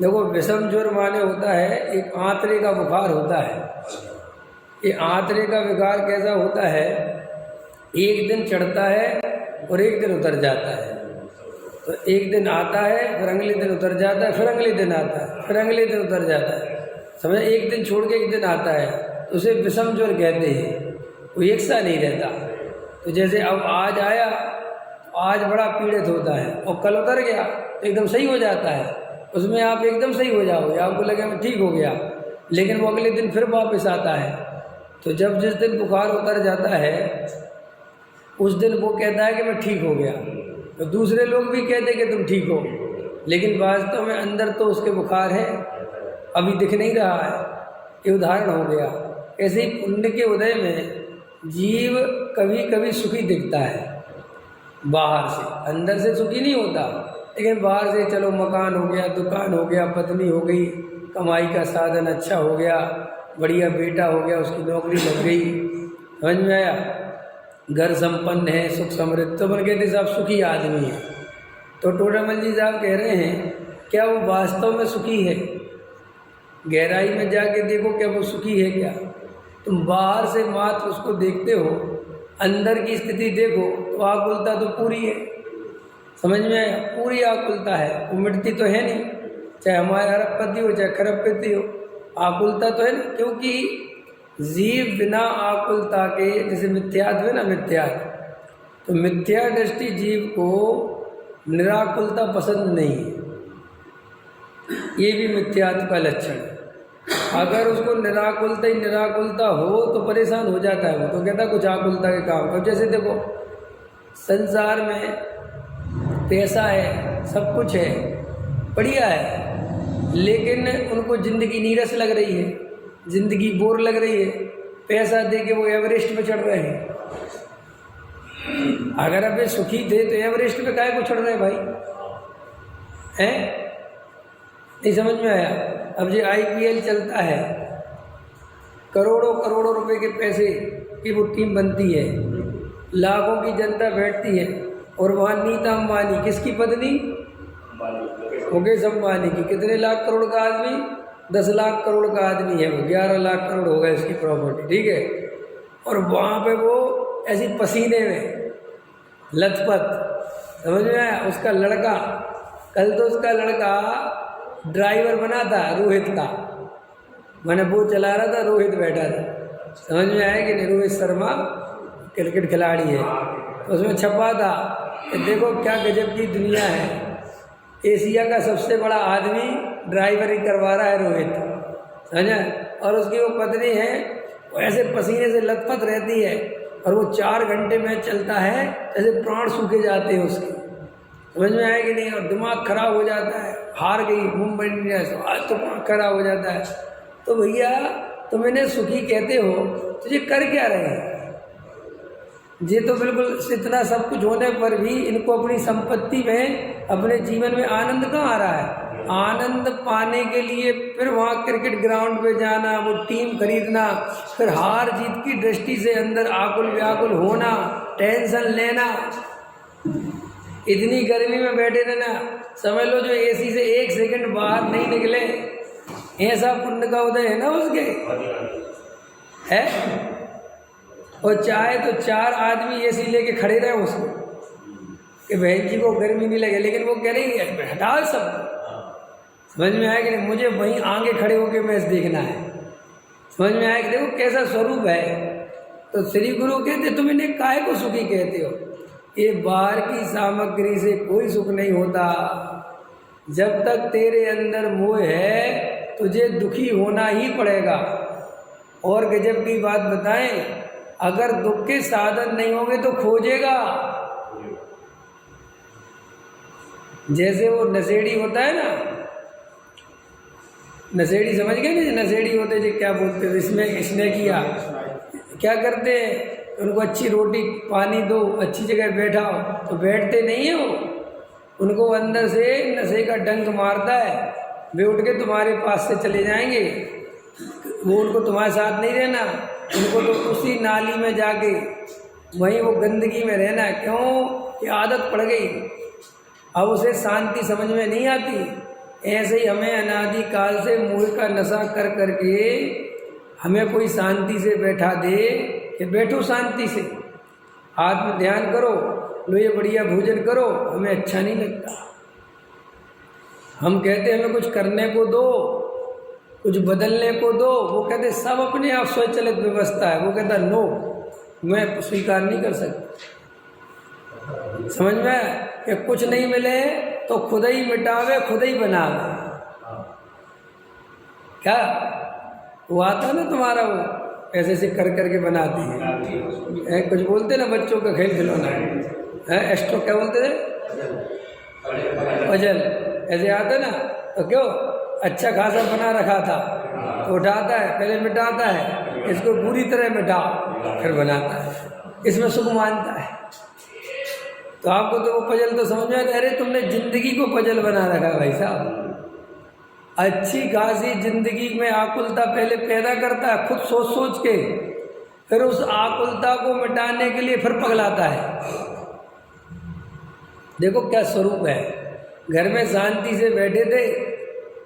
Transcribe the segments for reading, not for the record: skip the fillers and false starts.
देखो विषम ज्वर माने होता है एक आंतरे का बुखार होता है। ये आंतरे का विकार कैसा होता है, एक दिन चढ़ता है और एक दिन उतर जाता है। तो एक दिन आता है फिर अगले दिन उतर जाता है, फिर अगले दिन आता है, फिर अगले दिन उतर जाता है। समझ, एक दिन छोड़ के एक दिन आता है, तो उसे विषम ज्वर कहते हैं। वो एक सा नहीं रहता। तो जैसे अब आज आया, आज बड़ा पीड़ित होता है और कल उतर गया तो एकदम सही हो जाता है। उसमें आप एकदम सही हो जाओगे, आपको लगे मैं ठीक हो गया, लेकिन वो अगले दिन फिर वापस आता है। तो जब जिस दिन बुखार उतर जाता है उस दिन वो कहता है कि मैं ठीक हो गया, तो दूसरे लोग भी कहते हैं कि तुम ठीक हो, लेकिन वास्तव में अंदर तो उसके बुखार है, अभी दिख नहीं रहा है। ये उदाहरण हो गया। ऐसे ही पुण्य के उदय में जीव कभी कभी सुखी दिखता है बाहर से, अंदर से सुखी नहीं होता। लेकिन बाहर से चलो मकान हो गया, दुकान हो गया, पत्नी हो गई, कमाई का साधन अच्छा हो गया, बढ़िया बेटा हो गया, उसकी नौकरी लग गई, समझ में आया, घर संपन्न है, सुख समृद्ध, तो मन कहते साहब सुखी आदमी है। तो टोडामल जी साहब कह रहे हैं क्या वो वास्तव में सुखी है? गहराई में जाके देखो क्या वो सुखी है क्या? तुम बाहर से मात्र उसको देखते हो, अंदर की स्थिति देखो तो आकुलता तो पूरी है। समझ में आया? पूरी आकुलता है, वो मिटती तो है नहीं, चाहे हमारे अरबपति हो चाहे खरबपति हो, आकुलता तो है ना। क्योंकि जीव बिना आकुलता के, जैसे मिथ्यात्व है ना, मिथ्यात्व, तो मिथ्या दृष्टि जीव को निराकुलता पसंद नहीं है। ये भी मिथ्यात्व का लक्षण है। अगर उसको निराकुलता ही निराकुलता हो तो परेशान हो जाता है वो, तो कहता कुछ आकुलता के काम करो। जैसे देखो संसार में पैसा है, सब कुछ है, बढ़िया है, लेकिन उनको जिंदगी नीरस लग रही है, जिंदगी बोर लग रही है, पैसा दे के वो एवरेस्ट पे चढ़ रहे हैं। अगर अबे सुखी थे तो एवरेस्ट पे काहे को चढ़ रहे भाई हैं? नहीं समझ में आया? अब जो IPL चलता है, करोड़ों करोड़ों रुपए के पैसे की वो टीम बनती है, लाखों की जनता बैठती है, और वहाँ नीता अंबानी, किसकी पत्नी? मुकेश अंबानी की। कितने लाख करोड़ का आदमी? 10 लाख करोड़ का आदमी है वो, 11 लाख करोड़ हो गए इसकी प्रॉपर्टी, ठीक है। और वहाँ पे वो ऐसी पसीने में लथपथ, समझ में आया? उसका लड़का, कल तो उसका लड़का ड्राइवर बना था रोहित का, मैंने वो चला रहा था, रोहित बैठा था, समझ में आया कि नहीं? रोहित शर्मा क्रिकेट खिलाड़ी है, तो उसमें छपा था कि देखो क्या गजब की दुनिया है, एशिया का सबसे बड़ा आदमी ड्राइवरी करवा रहा है रोहित, समझा? और उसकी वो पत्नी है, वो ऐसे पसीने से लथपथ रहती है, और वो 4 घंटे मैच चलता है, ऐसे प्राण सूखे जाते हैं उसके, समझ में आया कि नहीं? और दिमाग खराब हो जाता है, हार गई मुंबई इंडियंस, आज तो दिमाग खराब हो जाता है। तो भैया तुम इन्हें सुखी कहते हो, तो ये कर क्या रहे हैं? ये तो बिल्कुल इतना सब कुछ होने पर भी इनको अपनी संपत्ति में, अपने जीवन में आनंद कहाँ आ रहा है? आनंद पाने के लिए फिर वहाँ क्रिकेट ग्राउंड पे जाना, वो टीम खरीदना, फिर हार जीत की दृष्टि से अंदर आकुल व्याकुल होना, टेंशन लेना, इतनी गर्मी में बैठे रहना। समझ लो जो AC से 1 सेकंड बाहर नहीं निकले, ऐसा पुण्य का उदय है ना उसके, है? और चाहे तो 4 आदमी AC लेके खड़े रहे उसको कि बहन जी को गर्मी नहीं लगे, लेकिन वो कह रही है हटा सब। समझ में आया कि नहीं? मुझे वहीं आगे खड़े होकर मैच देखना है। समझ में आया कि देखो कैसा स्वरूप है। तो श्री गुरु कहते तुम इन्हें काहे को सुखी कहते हो? ये बाहर की सामग्री से कोई सुख नहीं होता। जब तक तेरे अंदर मोह है तुझे दुखी होना ही पड़ेगा। और गजब की बात बताएं, अगर दुख के साधन नहीं होंगे तो खोजेगा। जैसे वो नशेड़ी होता है ना, नशेड़ी समझ गए ना? नशेड़ी होते जो क्या बोलते हैं, इसने किया क्या करते हैं, उनको अच्छी रोटी पानी दो, अच्छी जगह बैठाओ तो बैठते नहीं है वो, उनको अंदर से नशे का डंक मारता है, वे उठ के तुम्हारे पास से चले जाएंगे। वो उनको तुम्हारे साथ नहीं रहना, उनको तो उसी नाली में जाके वहीं वो गंदगी में रहना है। क्यों? कि आदत पड़ गई। अब उसे शांति समझ में नहीं आती, ऐसे ही हमें अनादि काल से मोह का नशा कर करके हमें कोई शांति से बैठा दे कि बैठो शांति से, आत्म ध्यान करो, लो ये बढ़िया भोजन करो, हमें अच्छा नहीं लगता। हम कहते हमें कुछ करने को दो, कुछ बदलने को दो, वो कहते सब अपने आप स्वचालित व्यवस्था है। वो कहता नो, मैं स्वीकार नहीं कर सकता। समझ में कि कुछ नहीं मिले तो खुद ही मिटावे, खुद ही बनावे। क्या वो आता ना तुम्हारा, वो ऐसे ऐसे कर करके बनाते हैं। कुछ बोलते ना बच्चों का खेल खिलौना है, एस्ट्रो क्या बोलते थे, पजल, ऐसे आता ना, तो क्यों अच्छा खासा बना रखा था तो उठाता है, पहले मिटाता है, इसको पूरी तरह मिटाओ फिर बनाता है, इसमें सुख मानता है। तो आपको तो वो पजल तो समझ में आता है, अरे तुमने जिंदगी को पजल बना रखा है भाई साहब। अच्छी खासी जिंदगी में आकुलता पहले पैदा करता है, खुद सोच सोच के, फिर उस आकुलता को मिटाने के लिए फिर पगलाता है। देखो क्या स्वरूप है। घर में शांति से बैठे थे,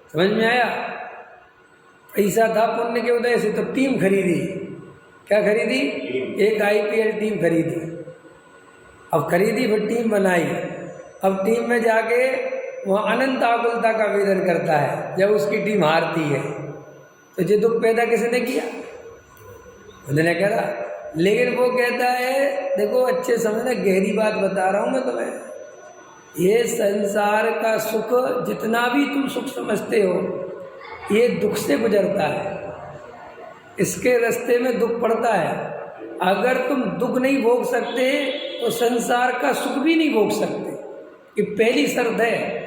समझ में आया, पैसा था पुण्य के उदय से, तो टीम खरीदी। क्या खरीदी? एक IPL टीम खरीदी। अब खरीदी फिर टीम बनाई। अब टीम में जाके वो अनंत आकुलता का वेदन करता है जब उसकी टीम हारती है। तो ये दुख पैदा किसने किया? उन्होंने कहा। लेकिन वो कहता है देखो अच्छे समझना, गहरी बात बता रहा हूँ मैं तुम्हें, ये संसार का सुख जितना भी तुम सुख समझते हो ये दुख से गुजरता है, इसके रास्ते में दुख पड़ता है। अगर तुम दुख नहीं भोग सकते तो संसार का सुख भी नहीं भोग सकते। ये पहली शर्त है।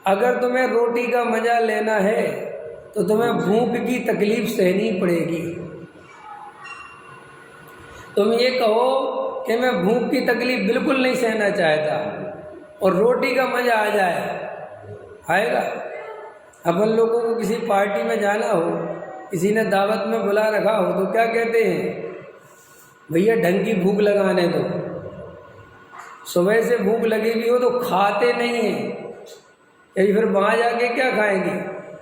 अगर तुम्हें रोटी का मजा लेना है तो तुम्हें भूख की तकलीफ सहनी पड़ेगी। तुम ये कहो कि मैं भूख की तकलीफ बिल्कुल नहीं सहना चाहता और रोटी का मजा आ जाए, आएगा? अपन लोगों को किसी पार्टी में जाना हो, किसी ने दावत में बुला रखा हो, तो क्या कहते हैं, भैया ढंग की भूख लगाने दो। सुबह से भूख लगी हुई हो तो खाते नहीं हैं, कहीं फिर वहाँ जाके क्या खाएंगे?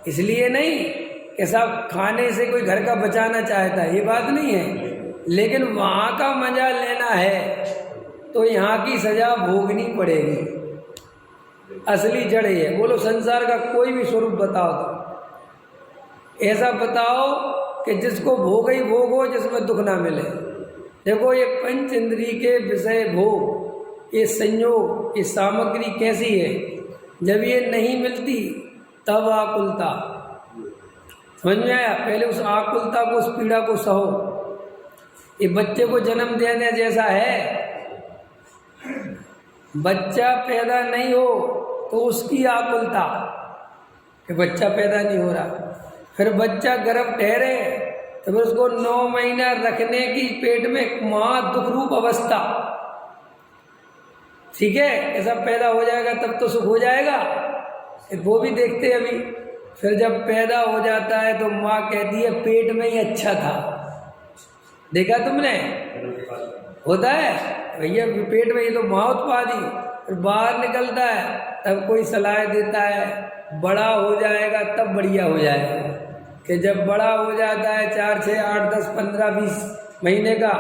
इसलिए नहीं कि साहब खाने से कोई घर का बचाना चाहता है, ये बात नहीं है, लेकिन वहाँ का मजा लेना है तो यहाँ की सजा भोगनी पड़ेगी। असली जड़ ये है। बोलो संसार का कोई भी स्वरूप बताओ तो ऐसा बताओ कि जिसको भोग ही भोग हो, जिसमें दुख ना मिले। देखो ये पंच इंद्रिय के विषय भोग, ये संयोग, ये सामग्री कैसी है, जब ये नहीं मिलती तब आकुलता। समझ में आया? पहले उस आकुलता को, उस पीड़ा को सहो। ये बच्चे को जन्म देने जैसा है। बच्चा पैदा नहीं हो तो उसकी आकुलता कि बच्चा पैदा नहीं हो रहा, फिर बच्चा गर्भ ठहरे तो फिर उसको 9 महीना रखने की पेट में महा दुख रूप अवस्था। ठीक है, ऐसा पैदा हो जाएगा तब तो सुख हो जाएगा, वो भी देखते हैं अभी। फिर जब पैदा हो जाता है तो माँ कहती है पेट में ही अच्छा था। देखा तुमने? होता है भैया, पेट में ही तो माँ उत्पादी, फिर बाहर निकलता है तब कोई सलाह देता है बड़ा हो जाएगा तब बढ़िया हो जाएगा। कि जब बड़ा हो जाता है 4, 6, 8, 10, 15, 20 महीने का,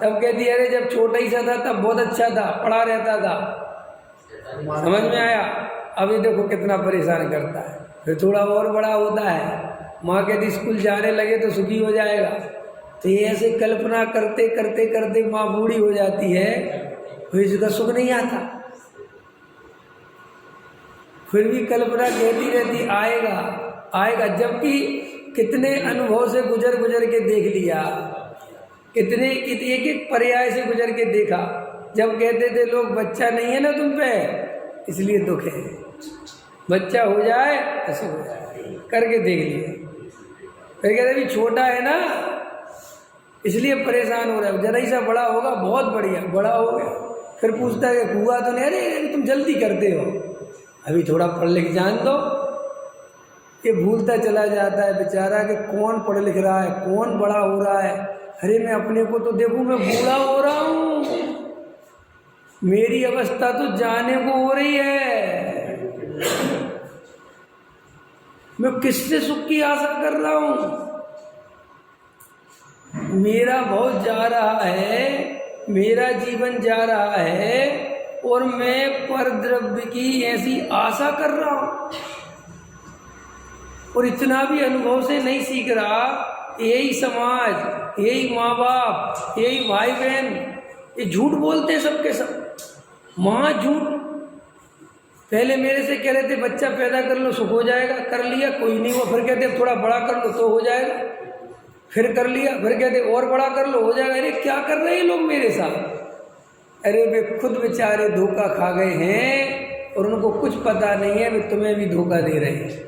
तब कहती है अरे जब छोटा ही सा था तब बहुत अच्छा था, पढ़ा रहता था। समझ में आया? अभी देखो कितना परेशान करता है। फिर थोड़ा और बड़ा होता है, माँ कहती स्कूल जाने लगे तो सुखी हो जाएगा। तो ये ऐसे कल्पना करते करते करते माँ बूढ़ी हो जाती है, फिर इसका सुख नहीं आता। फिर भी कल्पना कहती रहती आएगा आएगा, जबकि कितने अनुभव से गुजर गुजर के देख लिया, कितने एक एक पर्याय से गुजर के देखा। जब कहते थे लोग बच्चा नहीं है ना तुम पे इसलिए दुख है, बच्चा हो जाए ऐसे हो जाए, करके देख लिया। फिर कहते भी छोटा है ना इसलिए परेशान हो रहा है, जरा ही सा बड़ा होगा बहुत बढ़िया, बड़ा हो गया फिर पूछता है हुआ तो नहीं, अरे तुम जल्दी करते हो, अभी थोड़ा पढ़ लिख जान दो। ये भूलता चला जाता है बेचारा कि कौन पढ़ लिख रहा है, कौन बड़ा हो रहा है। अरे मैं अपने को तो देखूं, मैं बूढ़ा हो रहा हूँ, मेरी अवस्था तो जाने को हो रही है। मैं किससे सुख की आशा कर रहा हूं? मेरा बहुत जा रहा है, मेरा जीवन जा रहा है और मैं पर द्रव्य की ऐसी आशा कर रहा हूं और इतना भी अनुभव से नहीं सीख रहा। यही समाज, यही माँ बाप, यही भाई बहन, ये झूठ बोलते हैं सबके सब। माँ झूठ, पहले मेरे से कह रहे थे बच्चा पैदा कर लो सुख हो जाएगा, कर लिया कोई नहीं हुआ, फिर कहते थोड़ा बड़ा कर लो तो हो जाएगा, फिर कर लिया, फिर कहते और बड़ा कर लो हो जाएगा। अरे क्या कर रहे हैं लोग मेरे साथ? अरे वे खुद बेचारे धोखा खा गए हैं और उनको कुछ पता नहीं है, वे तुम्हें भी धोखा दे रहे हैं।